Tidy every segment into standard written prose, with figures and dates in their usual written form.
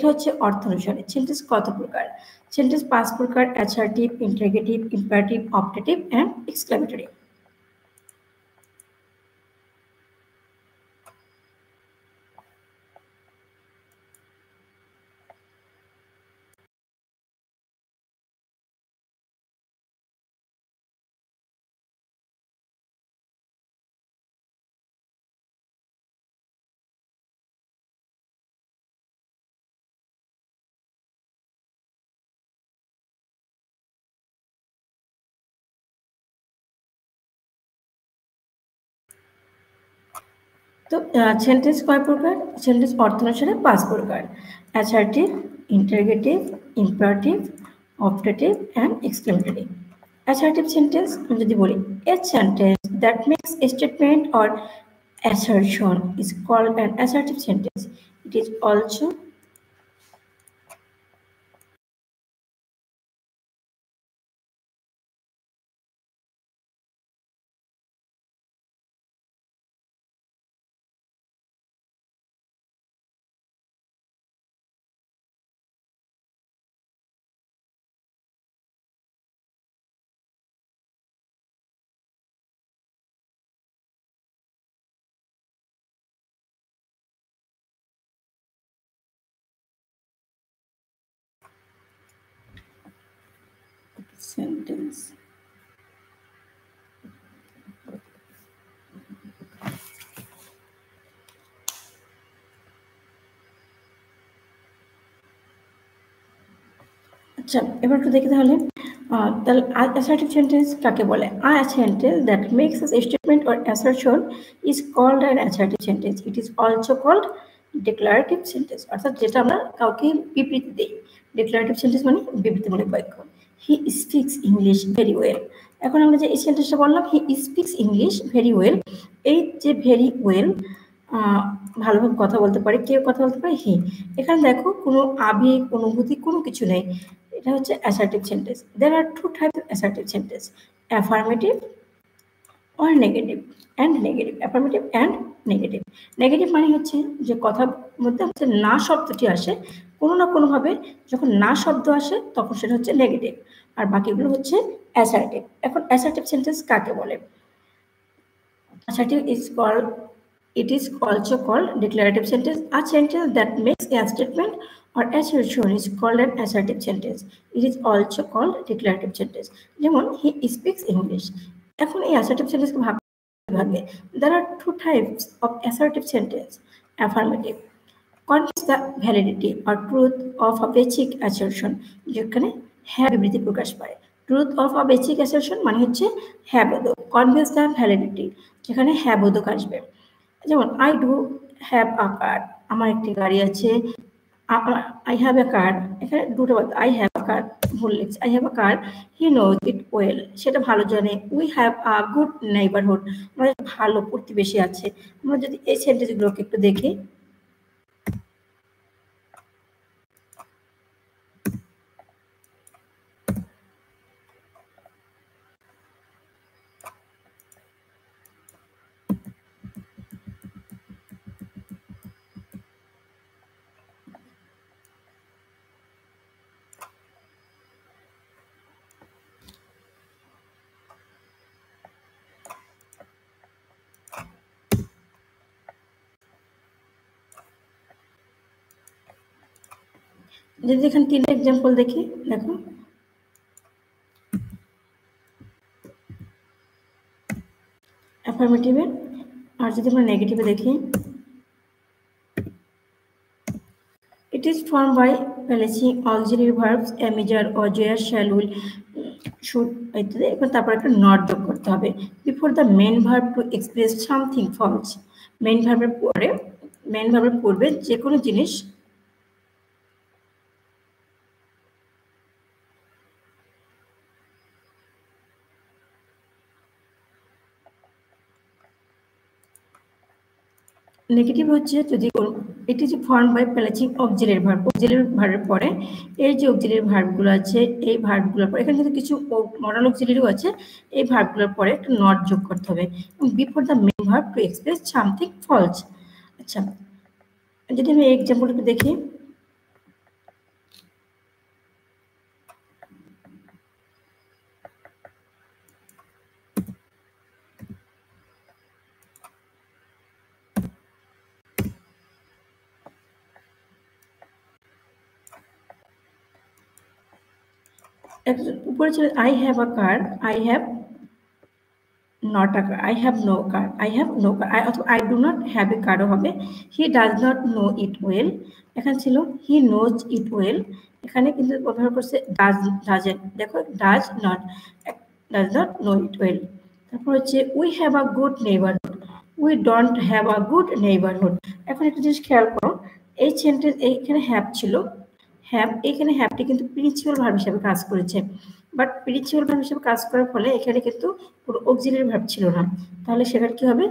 এটা হচ্ছে অর্থ অনুসারে সেন্টেন্স কত প্রকার। সেন্টেন্স 5 প্রকার: assertive, interrogative, imperative, optative and exclamatory. তো সেন্টেন্স কয় প্রকার? সেন্টেন্স অর্থ অনুসারে 5 প্রকার: assertive, interrogative, imperative, optative and exclamatory. Assertive sentence যদি বলি, a sentence that makes a statement or assertion is called an assertive sentence. It is also sentence. আচ্ছা, এবার একটু দেখি তাহলে assertive sentence কাকে বলে? A sentence that makes a statement or assertion is called an assertive sentence. It is also called declarative sentence. অর্থাৎ যেটা আমরা কাউকে বিবৃতি দেই। Declarative sentence মানে বিবৃতিমূলক বাক্য। He speaks English very well. এখন আমরা যে এই সেন্টেন্সটা বললাম, he speaks English very well, এই যে very well ভালোভাবে কথা বলতে পারে, কেউ কথা বলতে পারে? হি। এখানে দেখো কোনো আবেগ, অনুভূতি কোনো কিছু নেই। এটা হচ্ছে assertive sentence. There are two types of assertive sentence, affirmative or negative and negative. Affirmative and negative. Negative মানে হচ্ছে যে কথার মধ্যে হচ্ছে না শব্দটি আসে, কোনো না কোনোভাবে যখন না শব্দ আসে তখন সেটা হচ্ছে নেগেটিভ, আর বাকিগুলো হচ্ছে অ্যাসার্টিভ। এখন অ্যাসার্টিভ সেন্টেন্স কাকে বলে? Assertive is called, it is also called declarative sentence. A sentence that makes a statement or assertion is called an assertive sentence. It is also called declarative sentence. যেমন he speaks English. এখন এই assertive sentence ভাগে there are two types of assertive sentence. Affirmative conveys the validity or truth of a basic assertion, যেখানে হ্যাঁ বিবৃতি প্রকাশ পায়। Truth of a basic assertion মানে হচ্ছে হ্যাঁ বোধক। কনভেন্স দ্য ভ্যালিডিটি, যেখানে হ্যাঁ বোধক আসবে। যেমন আই ডু হ্যাভ আ কার, আমার একটি গাড়ি আছে। আই হ্যাভ এ কার, এখানে দুটো কথা, আই হ্যাভ আ কার ভুল লিখছি, I have a car, he knows it well, সেটা ভালো জানে। We have a good neighbourhood, আমাদের ভালো প্রতিবেশী আছে। আমরা যদি এই সেন্টেন্সগুলোকে একটু দেখি, যদি এখানে তিনটা এক্সাম্পল দেখি, দেখো অ্যাফার্মেটিভে। আর যদি আমরা নেগেটিভে দেখি, it is formed by placing auxiliary verbs major or where shall will should ইত্যাদি। এখন তারপর একটা নট যোগ করতে হবে before the main verb to express something false. Main ভার্বের পূর্বে যে কোনো জিনিস নেগেটিভ হচ্ছে যদি এটি যে form by placing auxiliary verb, auxiliary ভার্বের পরে এই যে অক্সিলারি ভার্বগুলো আছে, এই ভার্বগুলোর পরে এখানে কিন্তু কিছু মডাল অক্সিলারিও আছে, এই ভার্বগুলোর পরে একটা নট যোগ করতে হবে এবং before the main verb to express something false. আচ্ছা, যদি আমি এই এক্সাম্পলটা দেখি, উপরে ছিল I have a car, I have not a car, I have no car, I have no car, অথবা I do not have a কারও হবে। He does not know it well, এখানে ছিল হি নোজ ইট ওয়েল, এখানে কিন্তু ব্যবহার করছে doesn't, দেখো does not know it well. তারপর হচ্ছে we have a good neighbourhood, we don't have a good neighbourhood. এখন একটা জিনিস খেয়াল করো, এই সেন্টেন্স এইখানে হ্যাভ ছিল, হ্যাভ এখানে হ্যাভটি কিন্তু প্রিন্সিপাল ভার্ব হিসেবে কাজ করেছে, বাট প্রিন্সিপাল ভার্ব হিসেবে কাজ করার ফলে এখানে কিন্তু কোনো অক্সিলারি ভার্ব ছিল না, তাহলে সেখানে কি হবে,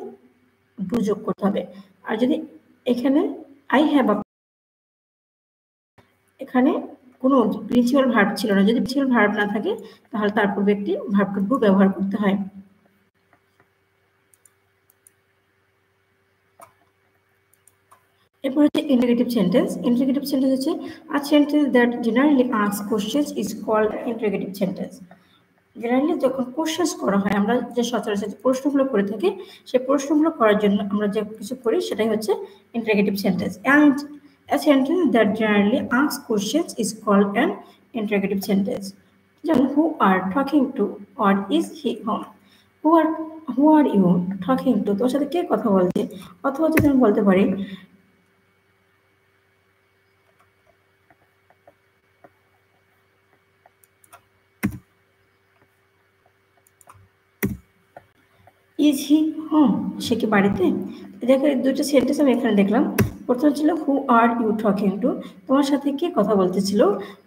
ডু যোগ করতে হবে। আর যদি এখানে আই হ্যাভ আ, এখানে কোনো প্রিন্সিপাল ভার্ব ছিল না, যদি প্রিন্সিপাল ভার্ব না থাকে তাহলে তার পূর্বে একটি ভার্ব টু ডু ব্যবহার করতে হয়। এরপর হচ্ছে ইন্টারগেটিভ সেন্টেন্স। ইন্টারগেটিভ সেন্টেন্স হচ্ছে a sentence that generally ask questions is called interrogative sentence. Generally যখন কোশ্চেন্স করা হয়, আমরা যে সচরাচর যে প্রশ্নগুলো করে থাকি, সেই প্রশ্নগুলো করার জন্য আমরা যে কিছু করি সেটাই হচ্ছে interrogative sentence. And a sentence that generally asks questions is called an interrogative sentence. যেমন who are talking to, or is he home, who are who are you talking to, তোর সাথে কে কথা বলছে। অথবা যদি আমি বলতে পারি ইজ হি হোম, সে কি বাড়িতে। দেখো এই দুটো সেন্টেন্স আমি এখানে দেখলাম। প্রথম ছিল হু আর ইউ টকিং টু, তোমার সাথে কে কথা বলতেছিল।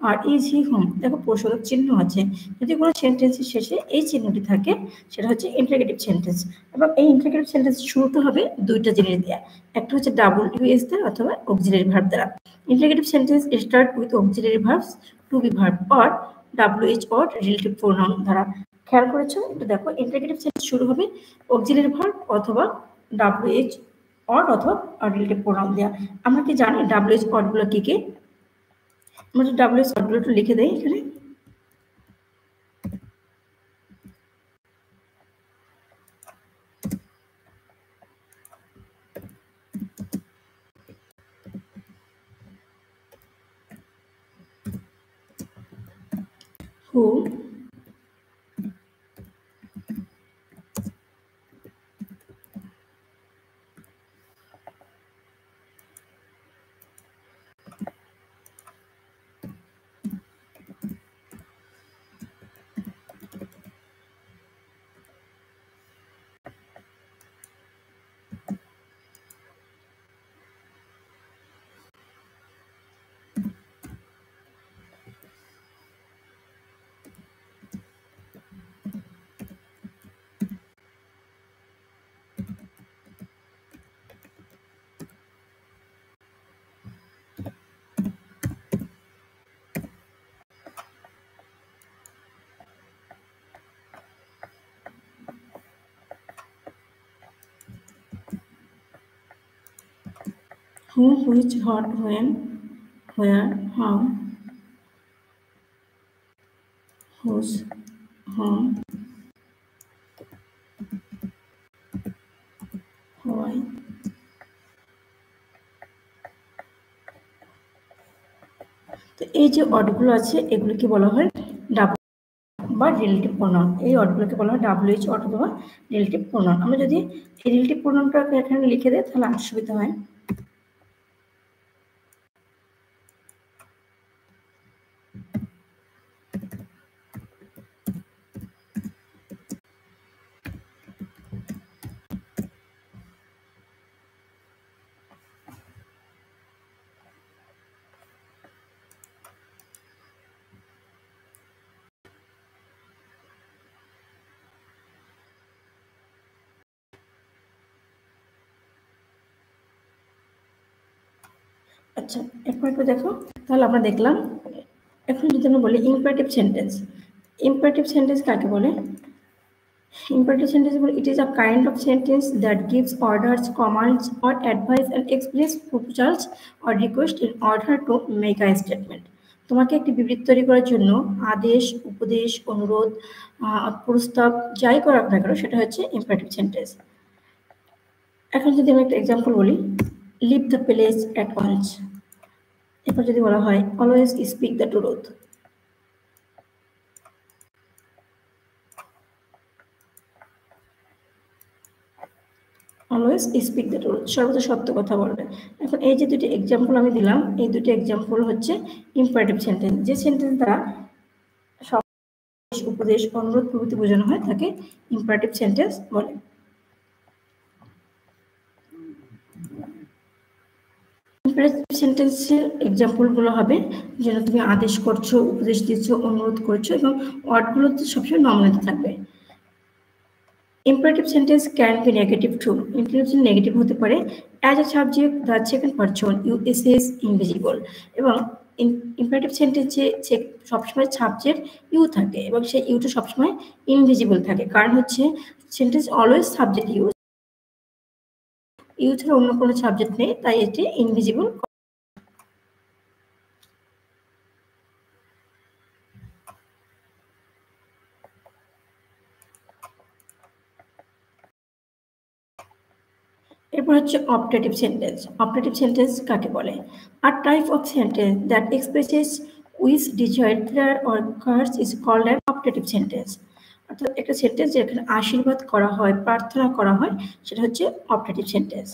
আর ইজ হি হোম, দেখো প্রশ্ন চিহ্ন আছে, যদি কোনো সেন্টেন্সের শেষে এই চিহ্নটি থাকে সেটা হচ্ছে ইন্টারগেটিভ সেন্টেন্স। এবং এই ইন্টারগেটিভ সেন্টেন্স শুরুতে হবে দুইটা জিনিস দেওয়া, একটা হচ্ছে WS দ্বারা অথবা অক্সিলারি ভার্ব দ্বারা। Interrogative sentence start with auxiliary verbs, to be verb or WH or relative pronoun দ্বারা। খেয়াল করেছো, একটু দেখো ইন্টারগেটিভ সেন্টেন্স শুরু হবে অক্সিলারি ভার্ব অথবা WH অর অথবা রিলেটিভ প্রোনাউন দেওয়া। আমরা কি জানি WH অর্ডগুলো কি কি? আমরা যদি WH অর্ডগুলো একটু লিখে দেই এখানে। who, who, which, what, when, where, how, whose, whom, why। তো এই যে অর্ডগুলো আছে এগুলোকে বলা হয় ডাবল বা রিলেটিভ প্রোনাউন। এই অর্ডগুলোকে বলা হয় WH অর্ড অথবা রিলেটিভ প্রোনাউন। আমরা যদি এই রিলেটিভ প্রোনাউনটাকে এখানে লিখে দেই তাহলে আর সুবিধা হয়। আচ্ছা, এরপর একটু দেখো, তাহলে আমরা দেখলাম। এখন যদি আমরা বলি ইম্পারেটিভ সেন্টেন্স। ইম্পারেটিভ সেন্টেন্স কাকে বলে? Imperative sentence, it is a kind of sentence that gives orders, commands, or advice and express proposals or request in order to make a statement. তোমাকে একটি বিবৃতি তৈরি করার জন্য আদেশ, উপদেশ, অনুরোধ, প্রস্তাব যাই করা না কেন সেটা হচ্ছে ইম্পারেটিভ সেন্টেন্স। এখন যদি আমি একটা এক্সাম্পল বলি, leave the place at once. এরপর যদি বলা হয় always speak the truth. Always speak the truth, সর্বদা সত্য কথা বলবে। এখন এই যে দুটি এক্সাম্পল আমি দিলাম, এই দুটি এক্সাম্পল হচ্ছে ইম্পারেটিভ সেন্টেন্স। যে সেন্টেন্স দ্বারা উপদেশ, অনুরোধ প্রভৃতি বোঝানো হয় তাকে ইম্পারেটিভ সেন্টেন্স বলে। ইম্পারেটিভ সেন্টেন্সের এক্সাম্পলগুলো হবে যেন তুমি আদেশ করছো, উপদেশ দিচ্ছ, অনুরোধ করছো এবং ওয়ার্ডগুলো সবসময় নমিনেট থাকবে। Imperative sentence can be negative too. Imperative negative হতে পারে as a subject the second person you is invisible, এবং imperative sentence এ সবসময় সাবজেক্ট ইউ থাকে এবং সেই ইউটা সবসময় ইনভিজিবল থাকে, কারণ হচ্ছে সেন্টেন্স অলওয়েজ সাবজেক্ট ইউ ছাড়া অন্য কোনো সাবজেক্ট নেই, তাই এটি ইনভিজিবল। এরপর হচ্ছে অপটেটিভ সেন্টেন্স। অপটেটিভ সেন্টেন্স কাকে বলে? A type of sentence that expresses wish, desire or curse is called an optative sentence. অর্থাৎ একটা সেন্টেন্স যেখানে আশীর্বাদ করা হয়, প্রার্থনা করা হয়, সেটা হচ্ছে অপটেটিভ সেন্টেন্স।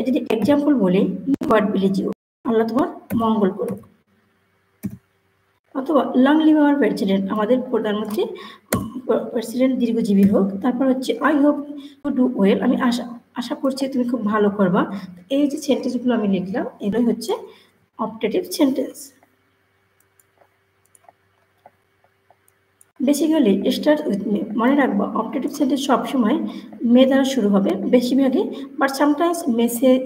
যদি এক্সাম্পল বলি, গড ব্লেস ইউ, আল্লাহ তোমার মঙ্গল করুক। অথবা লং লিভ আওয়ার প্রেসিডেন্ট, আমাদের প্রধানমন্ত্রী প্রেসিডেন্ট দীর্ঘজীবী হোক। তারপর হচ্ছে I hope you do well, আমি আশা করছি তুমি খুব ভালো করবা। এই যে সেন্টেন্সগুলো আমি লিখলাম এগুলোই হচ্ছে optative sentence. Basically start with may, মনে রাখবো অপটেটিভ সেন্টেন্স সবসময় মে দ্বারা শুরু হবে বেশিরভাগই, but sometimes may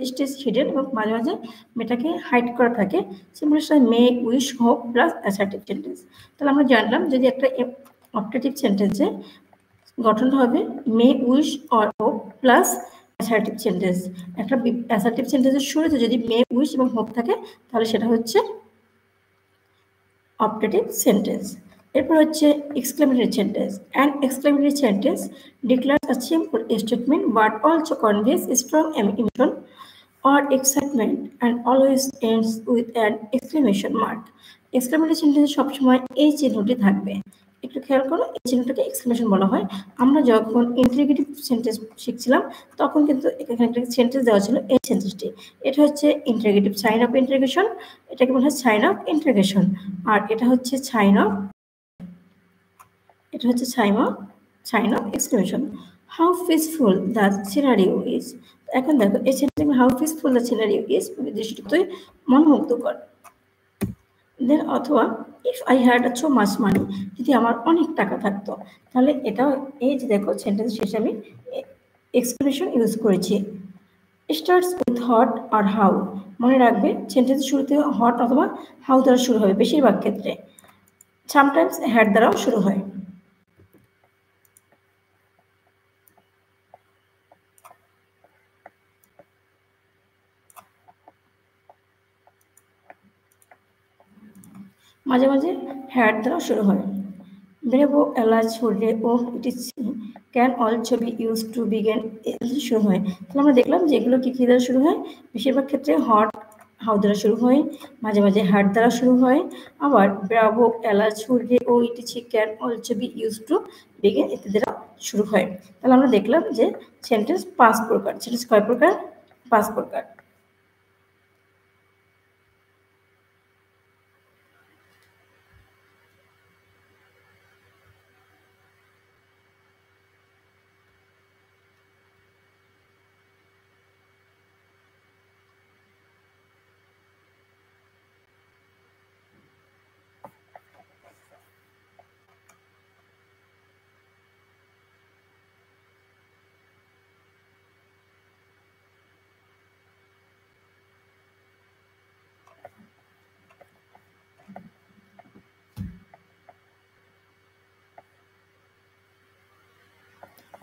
stays hidden, এবং মাঝে মাঝে মেটাকে হাইড করা থাকে। Simple may, wish, hope plus assertive sentence. তাহলে আমরা জানলাম যদি একটা অপটেটিভ সেন্টেন্সে গঠনটা হবে may, wish or hope plus assertive sentence. একটা অ্যাসার্টিভ সেন্টেন্সের শুরুতে যদি মে, উইশ এবং হোপ থাকে তাহলে সেটা হচ্ছে অপটেটিভ সেন্টেন্স। এরপর হচ্ছে exclamatory sentence. An exclamatory sentence declares a simple statement but also canvas strong emotion or excitement and always ends with an exclamation mark. Exclamatory সেন্টেন্সে সবসময় এই চিহ্নটি থাকবে। একটু খেয়াল করো, এই চিহ্নটাকে এক্সক্লেমেশন বলা হয়। আমরা যখন ইন্টারোগেটিভ সেন্টেন্স শিখছিলাম তখন কিন্তু এখানে একটা সেন্টেন্স দেওয়া ছিল, এই সেন্টেন্সটি। এটা হচ্ছে ইন্টারোগেটিভ সাইন অফ ইন্টারোগেশন, এটাকে বলা হয় সাইন অফ ইন্টারোগেশন। আর এটা হচ্ছে sign of sign of exclamation. How peaceful the scenario is. এখন দেখো এই সেন্টেন্সে how peaceful the scenario is দৃষ্টিতে মনোমুগ্ধকর। দেন অথবা if I had so much money, যদি আমার অনেক টাকা থাকতো, তাহলে এটাও এই যে দেখো সেন্টেন্স শেষে আমি এক্সক্লেমেশন ইউজ করেছি। স্টার্টস উইথ হট আর হাউ, মনে রাখবে সেন্টেন্স শুরুতে হট অথবা হাউ দ্বারা শুরু হবে বেশিরভাগ ক্ষেত্রে, সামটাইমস হ্যাড দ্বারাও শুরু হয়। মাঝে মাঝে হ্যাড দ্বারা শুরু হয়। ব্রেভো, এলাচ, হুডে O etc can also be use to begin শুরু হয়। তাহলে আমরা দেখলাম যে এগুলো কি দ্বারা শুরু হয়, বেশিরভাগ ক্ষেত্রে হট হাউ দ্বারা শুরু হয়, মাঝে মাঝে হ্যাড দ্বারা শুরু হয়, আবার ব্রাভো, এলাচ, হুডে O etc can also be use to begin ইত্যাদি দ্বারা শুরু হয়। তাহলে আমরা দেখলাম যে সেন্টেন্স 5 প্রকার। সেন্টেন্স কয় প্রকার? 5 প্রকার।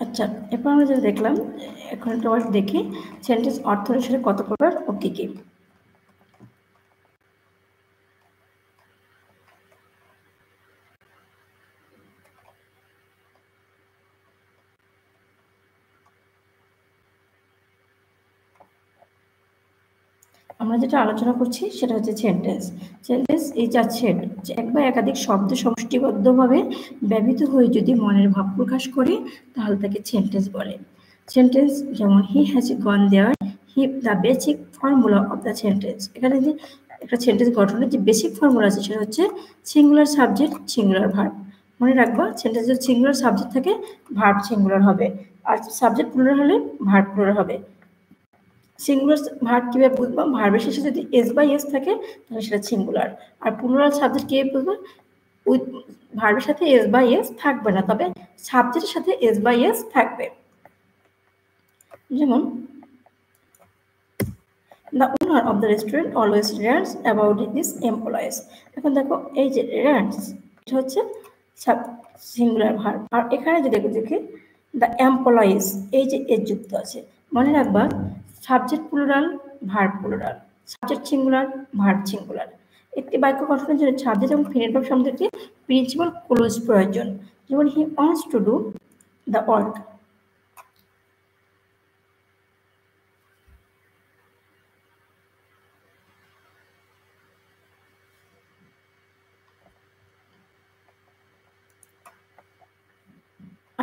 আচ্ছা, এরপর আমরা যেটা দেখলাম, এখন একটা দেখি সেন্টেন্স অর্থ অনুসারে কত প্রকার ও কি কি। আমরা যেটা আলোচনা করছি সেটা হচ্ছে sentence. Sentence is a set, এক বা একাধিক শব্দ সমষ্টিবদ্ধভাবে ব্যবহৃত হয়ে যদি মনের ভাব প্রকাশ করে তাহলে তাকে সেন্টেন্স বলে। সেন্টেন্স যেমন he has gone there, he the basic formula of the sentence. এখানে যে একটা সেন্টেন্স গঠনের যে বেসিক ফর্মুলা আছে সেটা হচ্ছে সিঙ্গুলার সাবজেক্ট সিঙ্গুলার ভার্ব। মনে রাখবা সেন্টেন্সের সিঙ্গুলার সাবজেক্ট থাকে ভার্ব সিঙ্গুলার হবে, আর সাবজেক্ট প্লুরাল হলে ভার্ব প্লুরাল হবে। সিঙ্গুলার ভার্ব কিভাবে বুঝবো? ভার্বের শেষে যদি এস বাই এস থাকে তাহলে সেটা সিঙ্গুলার, আর প্লুরাল সাবজেক্ট কিভাবে বুঝবো? উইথ ভার্বের সাথে এস বাই এস থাকবে না, তবে সাবজেক্টের সাথে এস বাই এস থাকবে। যেমন the owner of the restaurant always rants about his employees। এখন দেখো এই যে rants এটা হচ্ছে সিঙ্গুলার ভার্ব, আর এখানে যদি দেখি the employees এই যে এস যুক্ত আছে। মনে রাখবা subject plural verb plural, subject singular verb singular. একটি বাক্য গঠনের জন্য সাবজেক্ট এবং ফিনেট ভার্ব শব্দটি প্রিন্সিপাল ক্লোজ প্রয়োজন। যেমন he wants to do the work।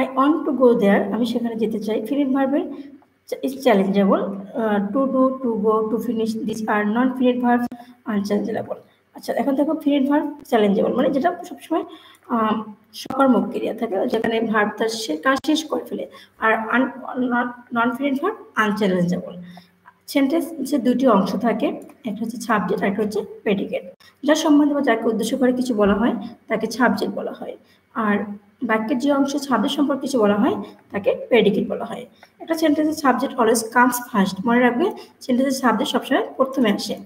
I want to go there আমি সেখানে যেতে চাই। ফিনিট ভার্বের is challengeable, to do, to go, to finish, these are non finite verbs unchallengeable। আচ্ছা এখন দেখো ফিনিট ভার্ব চ্যালেঞ্জেবল মানে যেটা সবসময় সকর্মক ক্রিয়া থাকে, যেখানে ভার্ব তার কাজ শেষ করে ফেলে, আর নন ফিনিট ভার্ব আনচ্যালেঞ্জেবল। সেন্টেন্সে দুটি অংশ থাকে, একটা হচ্ছে সাবজেক্ট আর একটা হচ্ছে প্রেডিকেট। যার সম্বন্ধে বা যাকে উদ্দেশ্য করে কিছু বলা হয় তাকে সাবজেক্ট বলা হয়, আর বাক্যের যে অংশ সাবজেক্ট সম্পর্কে কিছু বলা হয় তাকে প্রেডিকেট বলা হয়। একটা সেন্টেন্সের সাবজেক্ট অলওয়েজ কামস ফার্স্ট, মনে রাখবে সেন্টেন্সের সাবজেক্ট সবসময় প্রথমে আসে।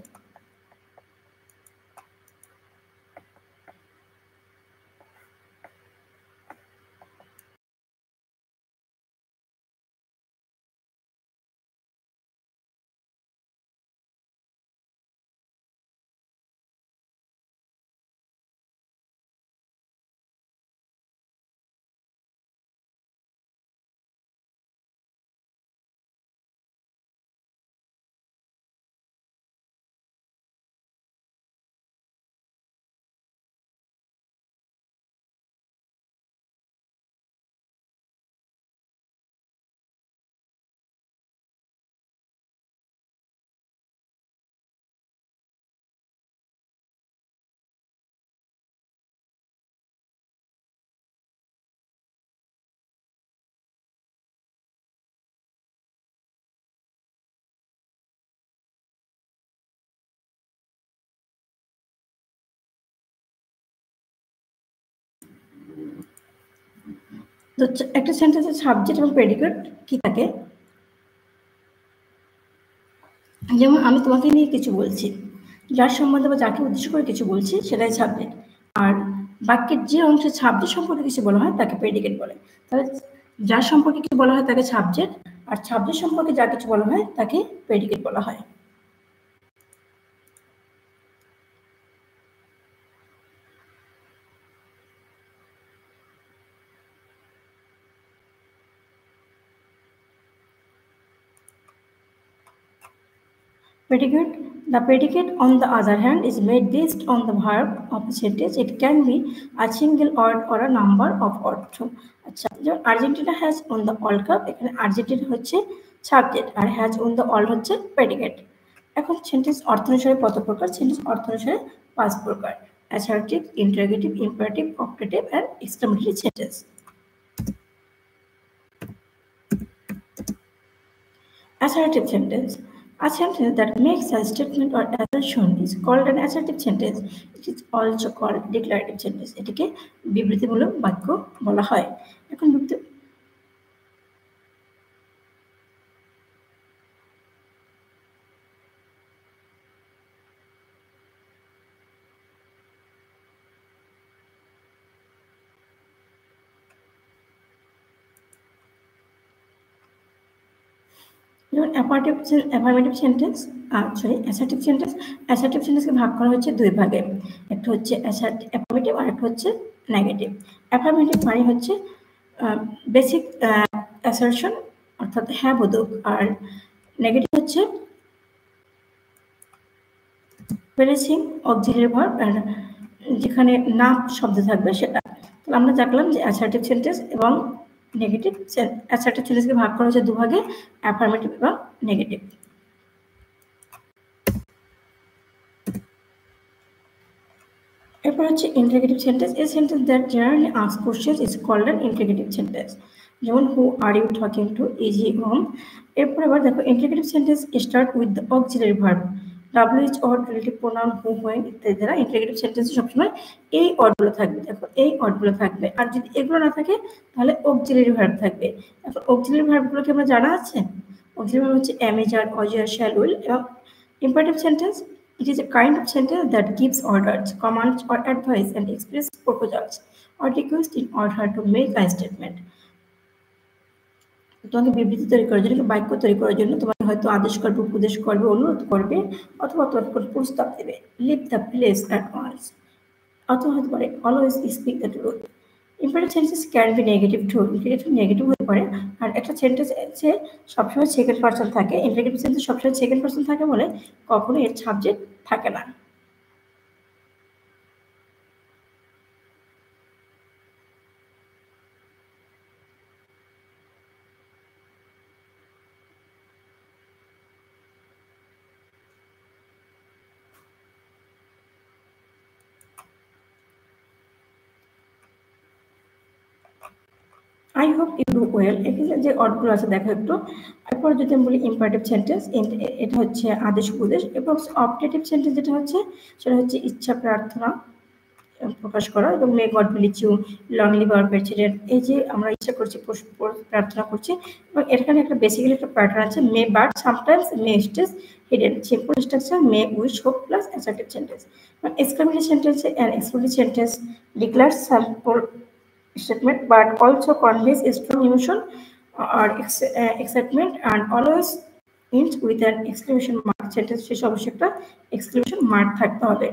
তো একটা সেন্টেন্সের সাবজেক্ট এবং প্রেডিকেট কি থাকে? যেমন আমি তোমাকে নিয়ে কিছু বলছি, যার সম্বন্ধে বা যাকে উদ্দেশ্য করে কিছু বলছি সেটাই সাবজেক্ট, আর বাক্যের যে অংশে সাবজেক্ট সম্পর্কে কিছু বলা হয় তাকে প্রেডিকেট বলে। তাহলে যার সম্পর্কে কিছু বলা হয় তাকে সাবজেক্ট, আর সাবজেক্ট সম্পর্কে যা কিছু বলা হয় তাকে প্রেডিকেট বলা হয়। Predicate. The predicate, on the other hand, is made based on the verb of the sentence. It can be a single word or a number of words. আচ্ছা, যেমন Argentina has won the world cup, এখানে Argentina হচ্ছে subject আর has won the world হচ্ছে predicate. এখন sentence অর্থ অনুসারে কত প্রকার? সেন্টেন্স অর্থ অনুসারে 5 প্রকার: assertive, interrogative, imperative, optative and exclamatory sentence. Assertive sentence. A sentence that makes a statement or assertion is called an assertive sentence. It is also called declarative sentence. এটিকে বিবৃতিমূলক বাক্য বলা হয়। এখন যেমন affirmative sentence, assertive sentence. Assertive সেন্টেন্সকে ভাগ করা হচ্ছে দুই ভাগে, একটা হচ্ছে অ্যাফার্মেটিভ আর একটা হচ্ছে নেগেটিভ। অ্যাফার্মেটিভ মানে হচ্ছে বেসিক অ্যাসারশন অর্থাৎ হ্যাঁ বোধক, আর নেগেটিভ হচ্ছে প্রেসিং অক্সিলারি ভার্ব, আর যেখানে না শব্দ থাকবে সেটা। তাহলে আমরা দেখলাম যে অ্যাসার্টিভ সেন্টেন্স এবং নেগেটিভ অ্যাসার্টিভ সেন্টেন্সকে ভাগ করা হয়েছে দুভাগে, অ্যাফার্মেটিভ এবং নেগেটিভ। এরপর হচ্ছে interrogative sentence. A sentence that generally ask questions is called an interrogative sentence. যেমন who are you talking to, is he home. এরপর আবার দেখো interrogative sentence start with the auxiliary verb, WH or relative pronoun who, when ইত্যাদি দ্বারা interrogative সেন্টেন্সে সবসময় এই ওয়ার্ডগুলো থাকবে। দেখো এই ওয়ার্ডগুলো থাকবে, আর যদি এগুলো না থাকে তাহলে অক্সিলারি ভার্ব থাকবে। এখন অক্সিলারি ভার্বগুলোকে আমরা জানা আছে। অক্সিলারি ভার্ব হচ্ছে am, is, are, was, are, shall, will। এবং imperative sentence, it is a kind of sentence that gives orders, commands, or advice and expresses proposals or requests in order to make a statement. তোমাকে বিবৃতি তৈরি করার জন্য, বাক্য তৈরি করার জন্য তোমাকে হয়তো আদেশ করবে, উপদেশ করবে, অনুরোধ করবে, অথবা তোমাকে কোনো প্রস্তাব দেবে। Leave the place at once, অথবা হতে পারে always speak the truth. Imperative sentence can be negative too, interrogative negative হতে পারে। আর একটা সেন্টেন্সে সবসময় সেকেন্ড পারসন থাকে, ইন্টারোগেটিভ সেন্টেন্স সবসময় সেকেন্ড পারসন থাকে বলে কখনো এর সাবজেক্ট থাকে না। I hope you do well. এখানে যে অর্ডগুলো আছে দেখো একটু। এরপর যদি আমি বলি ইম্পারেটিভ সেন্টেন্স, এটা হচ্ছে আদেশ উপদেশ। এবং অবজেক্টিভ সেন্টেন্স যেটা হচ্ছে সেটা হচ্ছে ইচ্ছা, প্রার্থনা প্রকাশ করা। এবং may God bless you, long live our president. এই যে আমরা ইচ্ছা করছি, প্রার্থনা করছি, এবং এখানে একটা বেসিক্যালি একটা প্যাটার্ন আছে, may but sometimes, may stays hidden. Simple structure may wish hope plus assertive sentence. Exclamatory সেন্টেন্সে an exclamatory sentence declares simple statement but also conveys a strong emotion or excitement and always ends with an exclamation mark. Sentence শেষে অবশ্যই একটা exclamation mark থাকতে হবে।